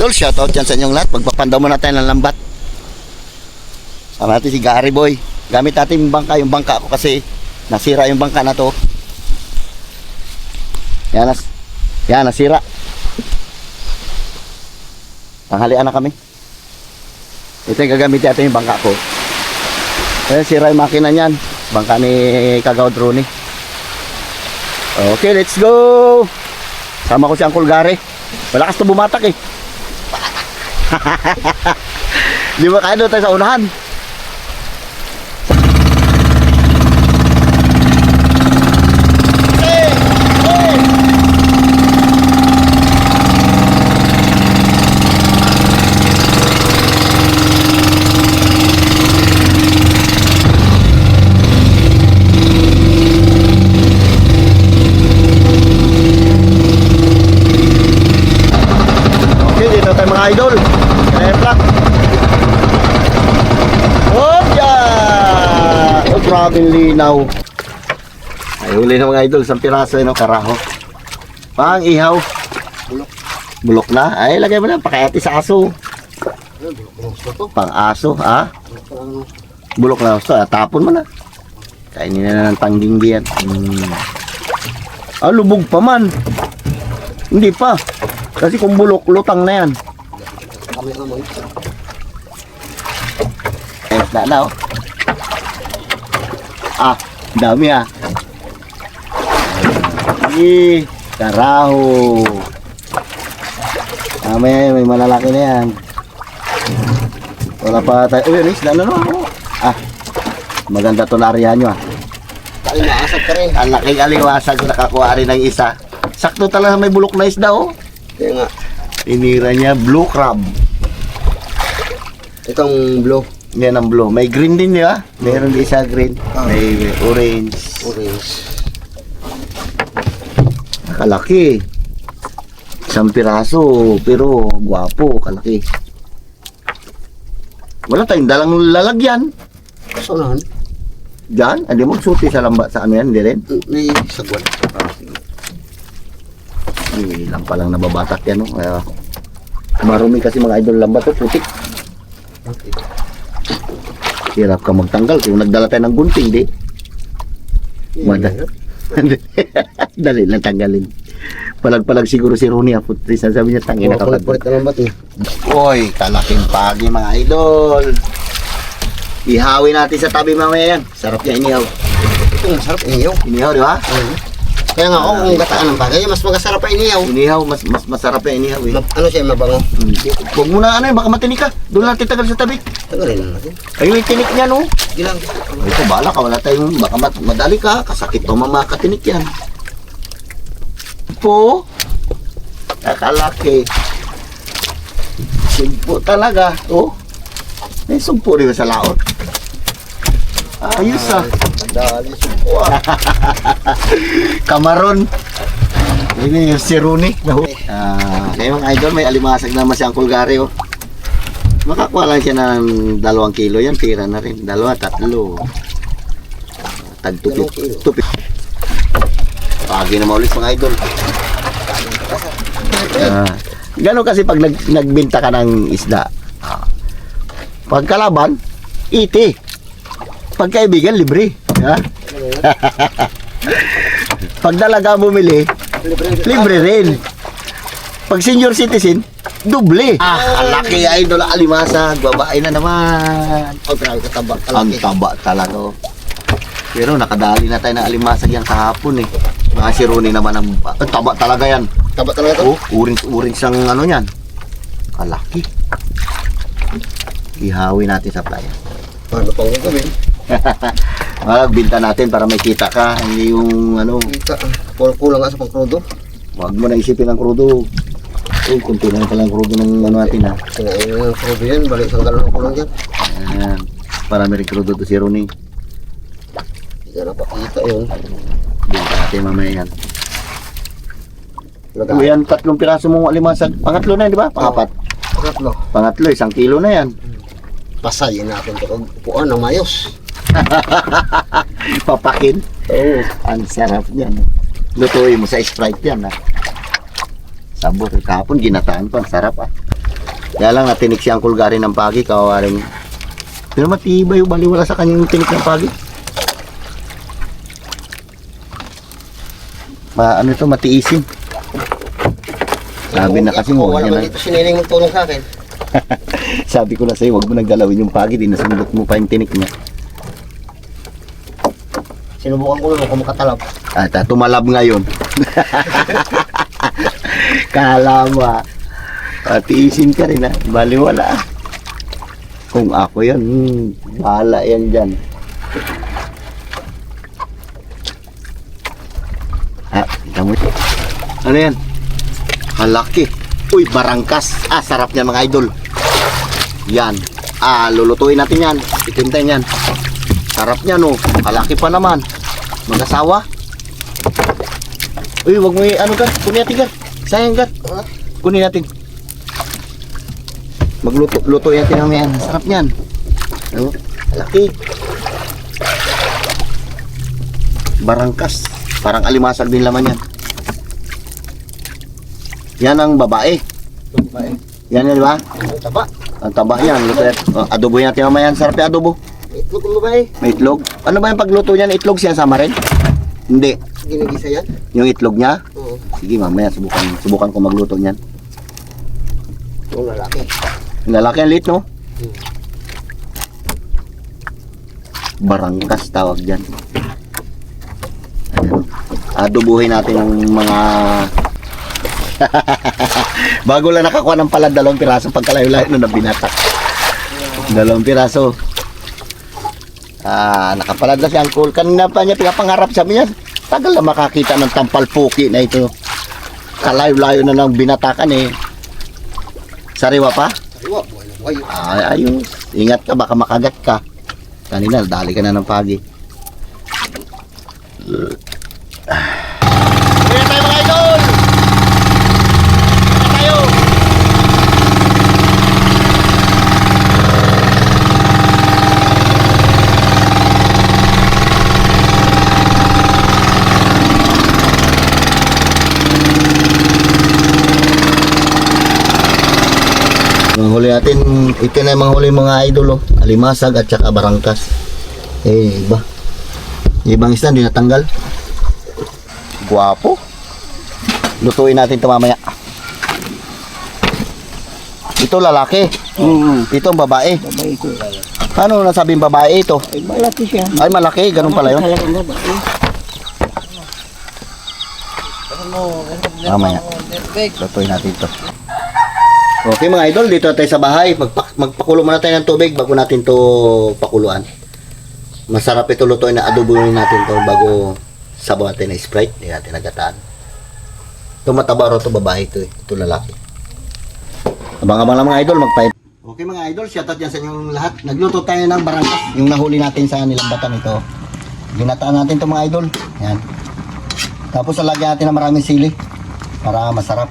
Idol, shoutout dyan sa inyong lahat. Magpapandaw muna tayo ng lambat. Sama natin si Gary Boy. Gamit natin yung bangka. Yung bangka ko kasi nasira yung bangka na to. Yan, nasira. Tanghalian na kami. Ito yung gagamit natin yung bangka ko. Ayan, sira yung makina niyan. Bangka ni Kagawad Rooney. Okay, let's go! Sama ko si Uncle Gary. Malakas na bumatak eh. Di ba kaya doon tayo sa unahan? Mga idol, eplak. Oh, yeah! Oh, grabe linaw. Ay, huli na mga idol, isang piraso yun, karaho. Pang ihaw. Bulok na. Ay, lagay mo na, pakayati sa aso. Pang aso, ha? Bulok na gusto, tapon mo na. Kainin na ng tangginggi yan. Ah, lubog pa man. Hindi pa. Kasi kung bulok, lutang na yan. Ayos na oh. Ah, dami ah. Ay, karaho. May malalaki na yan. Wala pa tayo. Uy, Riz, ano no? Ah, maganda to na arihan nyo ah. Aliwasag ka rin. Ang laking aliwasag, nakakuha rin ng isa. Sakto talaga may bulok na isda oh. Kaya nga. Inira niya blue crab. Itong blue. Yan ang blue. May green din di ba? Meron din isa green. May orange. Orange. Kalaki. Isang piraso. Pero guwapo. Kalaki. Wala tayong dalang lalagyan. Saan? Diyan? Hindi mo suti sa lambat sa ano yan? Hindi rin? May sagwan. Ilang pa lang nababatak yan. No? Kaya, marumi kasi mga idol lambat. Putik. Hirap ka magtanggal kung nagdala tayo ng gunting di. Dali lang tanggalin. Palag-palag siguro si Rooney puti sabi niya tangin na kapag. Kulit-kulit na lambat eh. Oy, kalaking pagi mga idol. Ihawin natin sa tabi mamaya yan. Sarap niya inihaw. Ito masarap inihaw. Inihaw di ba? Kaya nga ako kung gataan ng bagay, mas magasarap pa inihaw. Inihaw, mas masarap yung inihaw eh. Ano siya, mabango? Huwag mo na ano eh, baka matinik ka. Doon natin tagal sa tabi. Tagalin lang natin. Ayun yung tinik niya no. Gilang. Ito bala ka, wala tayong, baka madali ka, kasakit pa mamakatinik yan. Po, kakalaki. Sumpo talaga, oh. May sumpo rin sa laot. Ayos ah. Dali, sumpo ah. Kamaron. Ini yung si Rooney. Kaya mga idol, may alimasag naman si Uncle Gary oh. Makakuha lang siya ng 2 kilo yan, tira na rin. 2, 3. Tag 2 tupi. Pagi na maulit mga idol. Gano'n kasi pag nagbinta ka ng isda. Pagkalaban, iti. Pagkaibigan, libre. Ha? Pag dalaga bumili, libre rin. Pag senior citizen, doble. Laki idol, alimasag, babae na naman. Oh, grabe kataba. Ang taba talaga. Oh. Pero nakadali na tayo ng alimasag yan kahapon eh. Mga si Rooney naman ang taba talaga yan. Taba talaga ito? Oh, orange ang ano yan. Kalaki. Ihawi natin sa playa. Ano pang gagawin? Magbinta natin para may kita ka. Hindi yung ano. Kita. Kulang nga sa pangkrudo. Huwag mo na isipin ang krudo. Kunti lang pala ang krudo ng ano natin ha. Kinain ng krudo yan. Balik isang galon ko lang dyan. Ayan. Para may krudo to si Rooney. Hindi na napakita yun. Binta natin mamaya yan. Lagaan. O yan, 3 piraso mong alimasag. Pangatlo na yan, di ba? Pangapat. Pangatlo. Pangatlo, 1 kilo na yan. Pasayin natin ito kung upuan ng mayos. Papakin. Oo. Ang sarap niyan. Lutuin mo sa Sprite yan ha. Sabor. Kahapon ginataan pa. Ang sarap ah. Kaya lang natinik siyang kulgari ng pagi, kawaring. Pero matibay yung baliwala sa kanyang tinik ng pagi. Ano ito, matiisin. Sabi na kasi Wala huwag man niya dito siniling magtulong sa akin. Sabi ko na sa'yo, huwag mo nagdalawin yung pagi, di nasundot mo pa yung tinik niya. Sinubukan ko naman kung makatalab. At tumalab ngayon. Kala mo tiisin ka rin baliwala. Kung ako yan, bahala yan dyan. Kita mo ito. Ano yan? Malaki. Uy, barangkas. Sarap niyan mga idol. Yan. Lulutuin natin yan. Itintayin yan. Sarap niyan Malaki pa naman. Mag-asawa. Uy, wag mo kunin natin gan. Sayang gan. Kunin natin. Magluto natin naman yan. Sarap niyan. Malaki. Barangkas. Parang alimasag din laman yan. Yan ang babae. Yan di ba? Ang taba. Ang taba yan. Adobo natin naman yan. Sarap yung adobo. Itlog ang babae. May itlog. Ano ba yung pagluto niyan? Itlog siya sama rin? Hindi. Ginigisa yan? Yung itlog niya? Oo. Sige mamaya subukan ko magluto niyan. Yung lalaki. Yung lalaki ang lit, no? Barangkas tawag dyan. Ayan. Adobuhin natin ang mga bago lang nakakuha ng palad, 2 piraso pagkalayo-layo na nabinata. 2 piraso. Nakapalad na si Uncle. Kanina pa niya pinapangarap, sabi niya, tagal na makakita ng tampalpuki na ito. Kalayo-layo na ng binatakan Sariwa pa? Sariwa, buhay na buhay. Ayos. Ingat ka, baka makagat ka. Kanina, dali ka na ng pagi. Kaya tayo mga idol! Kaya tayo! Manghuli natin, ito na yung manghuli mga idol alimasag at saka barangkas. Iba. Ibang isda, hindi natanggal. Guwapo. Lutuin natin ito mamaya. Ito lalaki. Ito ang babae. Babae ko. Ano nasabing babae ito? Ay, malaki siya. Ay malaki, ganun pala yun. Talagang babae. Mamaya. Lutuin natin ito. Okay mga idol, dito tayo sa bahay. Magpakulo muna tayo ng tubig bago natin to pakuluan. Masarap ito lutuin na adoboin natin to bago sabaw natin na Sprite. Hindi natin nagataan. Ito mataba ro to babae ito Ito lalaki. Abang-abang lang mga idol, magpahit. Okay mga idol, shoutout yan sa inyong lahat. Nagluto tayo ng barangkas. Yung nahuli natin sa nilambatan ito. Ginataan natin to mga idol. Yan. Tapos lalagyan natin ng maraming sili para masarap.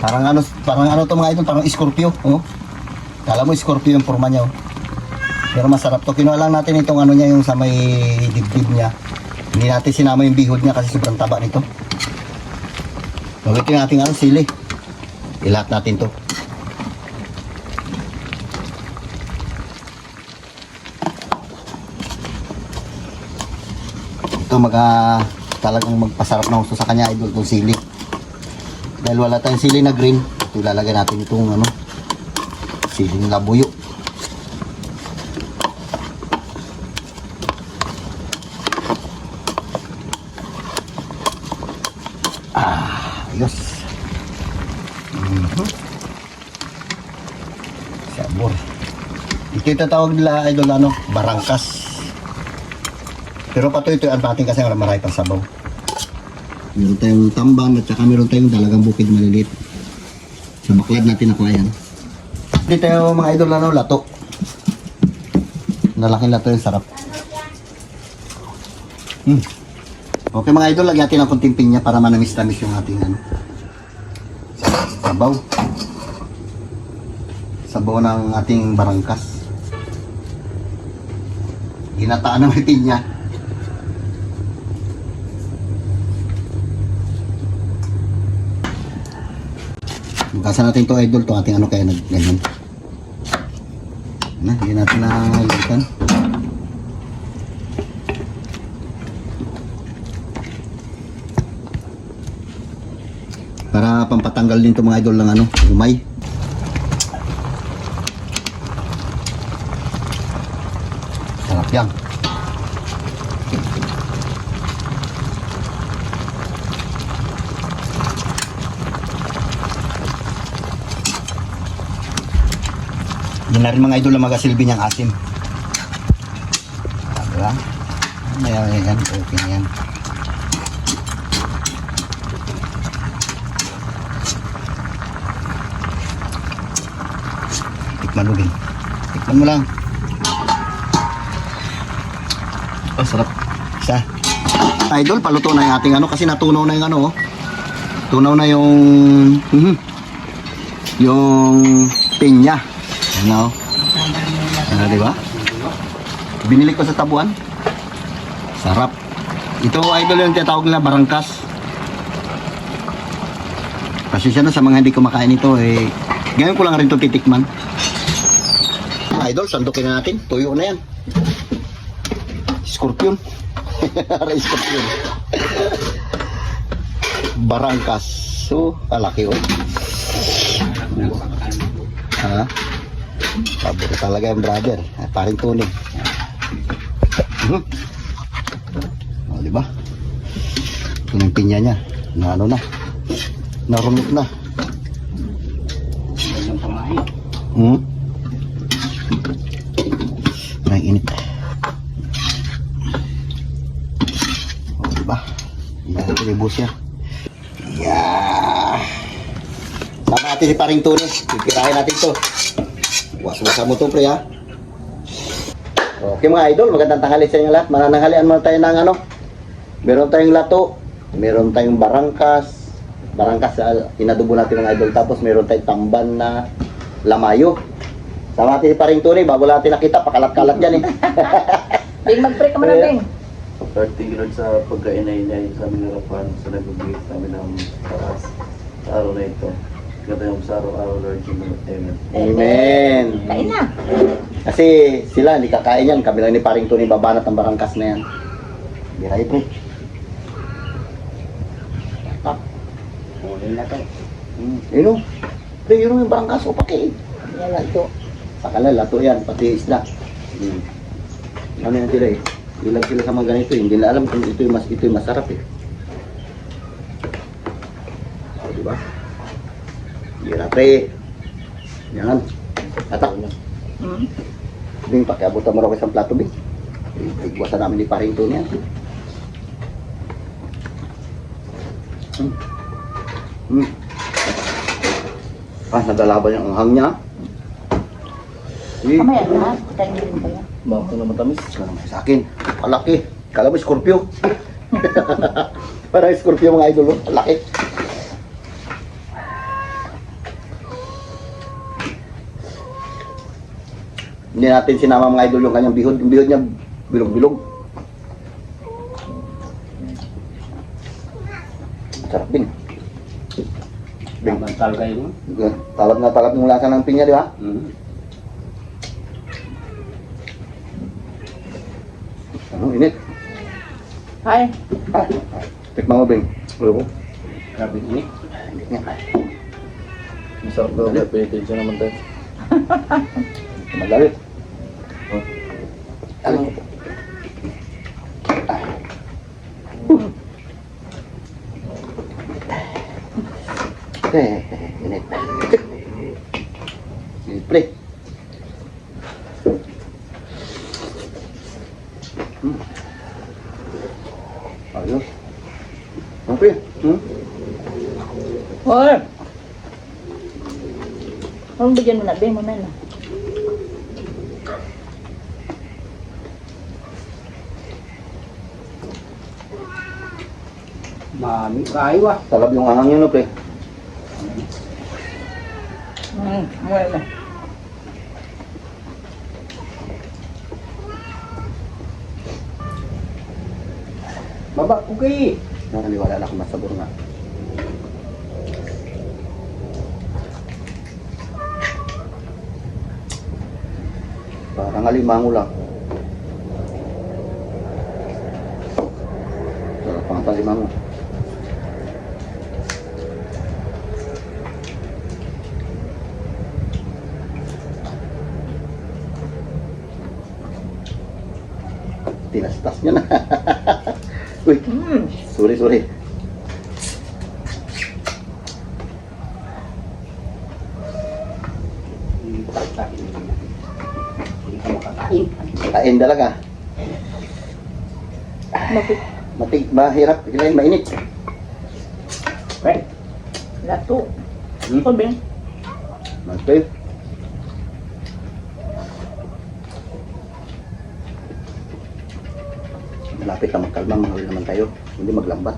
Parang ano to mga idol, parang Scorpio, Kala mo Scorpio yung forma niya, Pero masarap to. Kinuha lang natin itong ano niya, yung sa may dibdib niya. Hindi natin sinama yung bihod niya kasi sobrang taba nito. Gagawin natin sili. Ilahat natin to. Ito talagang magpasarap na gusto sa kanya idol itong sili. Dahil wala tayong sili na green, ito ilalagay natin itong siling labuyo. Ayos. Sabor. Ito yung tatawag nila idol barangkas. Pero ito yung ating kasi marami pang sabaw. Meron tayong tambang at saka meron tayong dalagang bukid maliliit. Sa baklad natin nakuha yan. Dito tayo mga idol lato. Nalaking lato yung sarap. Okay mga idol, lagyan natin ng konting pinya para manamis-tamis yung ating sabaw. Sabaw ng ating barangkas. Ginataan ng may pinya. Bukasan natin to idol, to ating ano kaya nagganyan. Na, hindi natin nalitan. Para pampatanggal din to mga idol ng ano, umay. Sarap yan. Yan na rin mga idol ang magasilbi niyang asim. Diba? Yan, okay na yan. Tikman mo din. Tikman mo lang. Oh, sarap. Isa. Idol, paluto na yung ating ano kasi natunaw na yung ano. Oh. Tunaw na yung yung pinya. Ano? Ano, di ba? Binili ko sa tabuan. Sarap. Ito idol yung tinatawag nila barangkas. Kasi siya na sa mga hindi kumakain ito eh. Ngayon ko lang rin ito titikman. Idol, sandukin na natin. Tuyo na yan. Scorpion. Aray, scorpion. Barangkas. So, alaki oh. Ha? Paborito talaga yung brother. Paring tuning. O, diba? Tuning pinya niya. Na ano na. Narunok na. Ay, init. O, diba? Yan, tilibos siya. Yeah. Sama natin si paring tuning. Pipirahin natin to. Waswasa mo to pre ha. Okay mga idol, magandang tanghali sa inyo lahat. Manananghalian muna tayo ng ano. Meron tayong lato, meron tayong barangkas. Barangkas inadubo natin mga idol. Tapos meron tayong tamban na lamayo. Sama natin si paring Tony, bago natin nakita, pakalat-kalat yan eh. Bing, mag-break ka muna, Bing. Particular sa pagkainay-inay sa aming harapan sa nagbibigay sa amin ng paras sa araw na ito. Ganda yung sa araw-araw, Lord, Amen. Amen. Kain na. Kasi sila hindi kakain yan. Kami lang ni paring Tony babanat ang barangkas na yan. Biray pre. Tap. Kunin na to. Yun o. Pre, yun yung barangkas o paki. Wala ito. Sakala, lato yan. Pati isda. Ano yan sila eh. Ilang sila sa mga ganito. Hindi na alam kung ito yung masarap eh. O, diba? Gira pre. Yan. Atak. Bing, pakiabutan mo rin isang plato, Bing. Igwasan namin ni paring Tony yan. Nagalaban yung anghang niya. Mamaya na, kain din kayo. Bako na matamis. Sa akin, palaki. Kala mo Scorpio. Parang Scorpio mga idol, palaki. Hindi natin sinama mga idol yung kanyang bihod. Yung bihod niya, bilog-bilog. Sarap din. Bantal kayo mo. Talab na talab yung lasa ng pinya, di ba? Ano, init. Hi. Tikman mo, Bing. Grabe ini. Init nga. Masarap daw, may penitensya naman tayo. Magalit. Ano? Init. Init, pre. Ayos. Okay. Hoy. Anong bigyan mo na, Bing? Mamaya na. Mami, kayo ah. Talab yung ahang yun, no, pre. Mamaya na. Baba ko kayo. Nakaliwala na akong masabor nga. Ang alimango lang. Sarap ang alimango. Tinastas niya na. Uy, sorry. Kain talaga. Bakit? Mahirap. Kailangan mainit. Right. Lato. Hmm? Ito, Ben. Okay. Malapit na magkalma. Mahuli naman tayo. Hindi maglambat.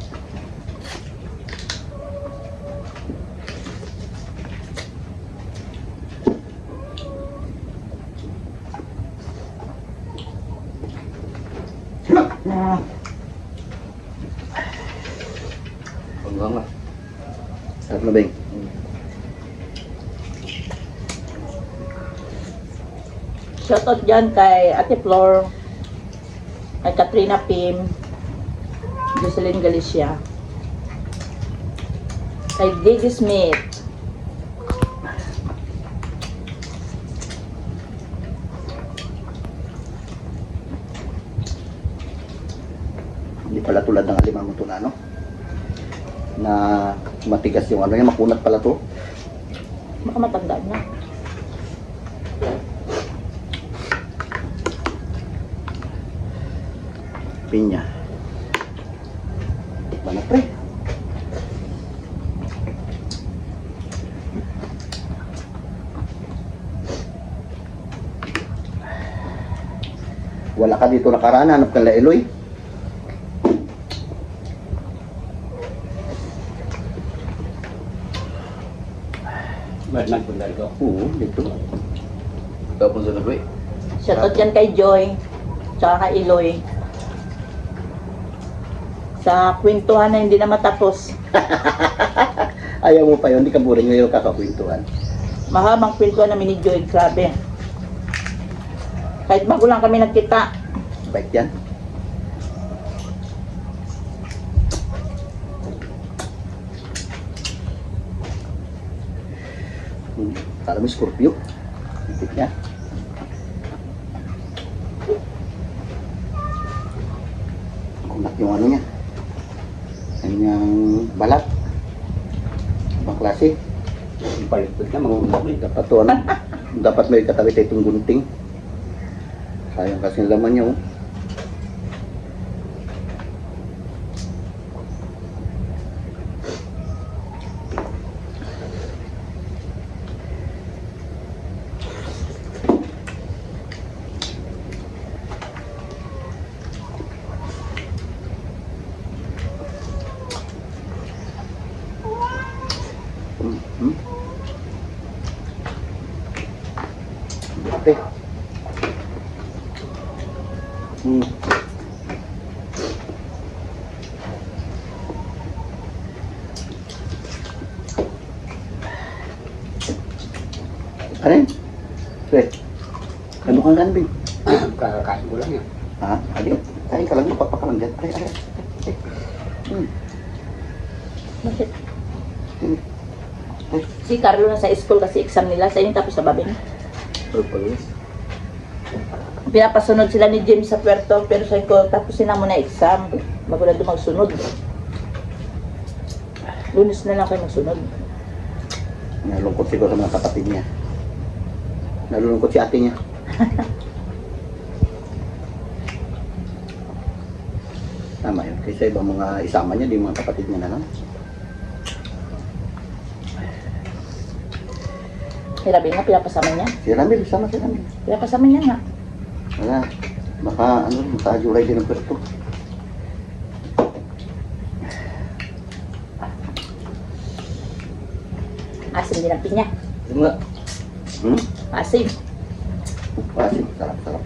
Na. Hanggang na. Sarap na, Beng. Shoutout dyan kay Ate Flor, kay Katrina Pim, Jocelyn Galicia, kay Didi Smith, Hindi pala tulad ng alimango to na, no? Na matigas yung ano niya, makunat pala to. baka matandaan na. Pinya. Tikman na, pre. Wala ka dito nakaraan, hanap ka la Eloy. Oo, dito. Tapos sa nagwe. Shoutout dyan kay Joy, tsaka kay Eloy. Sa kwentuhan na hindi na matapos. Ayaw mo pa yun, hindi ka boring ngayon kakakwentuhan. Mahabang kwentuhan namin ni Joy, grabe. Kahit bago lang kami nagkita. Bait yan. Kala mo Scorpio. Ikit niya. Kunat yung ano niya. Kanyang balat. Ibang klase. Palitod na mga ulam eh. Dapat to ano. Dapat may katabi tayo itong gunting. Sayang kasi yung laman niya oh. Ate. Ano yun? Pre, ano kang ganbing? Kakakain ko lang yan. Ha? Adi? Kain ka lang, mapapa ka lang dyan. Ay. Bakit? Si Carlo na sa school kasi exam nila. Sa inyo tapos sa babing. Pinapasunod sila ni James sa Puerto. Pero sabi ko, tapusin na muna exam. Bago na doon magsunod. Lunes na lang kayo magsunod. Nalungkot siguro sa mga kapatid niya. Nalulungkot si ate niya. Tama yun. Kasi ibang mga isama niya, di mga kapatid niya na lang. Hirabi nga, pinapasama niya. Si Ramil, sama si Ramil. Pinapasama niya nga. Wala. Baka, maka-July din ang Puerto. Asim din ang pinya. Diba? Asim. Asin, sarap. Diba?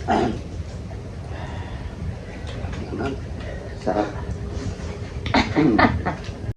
Sarap.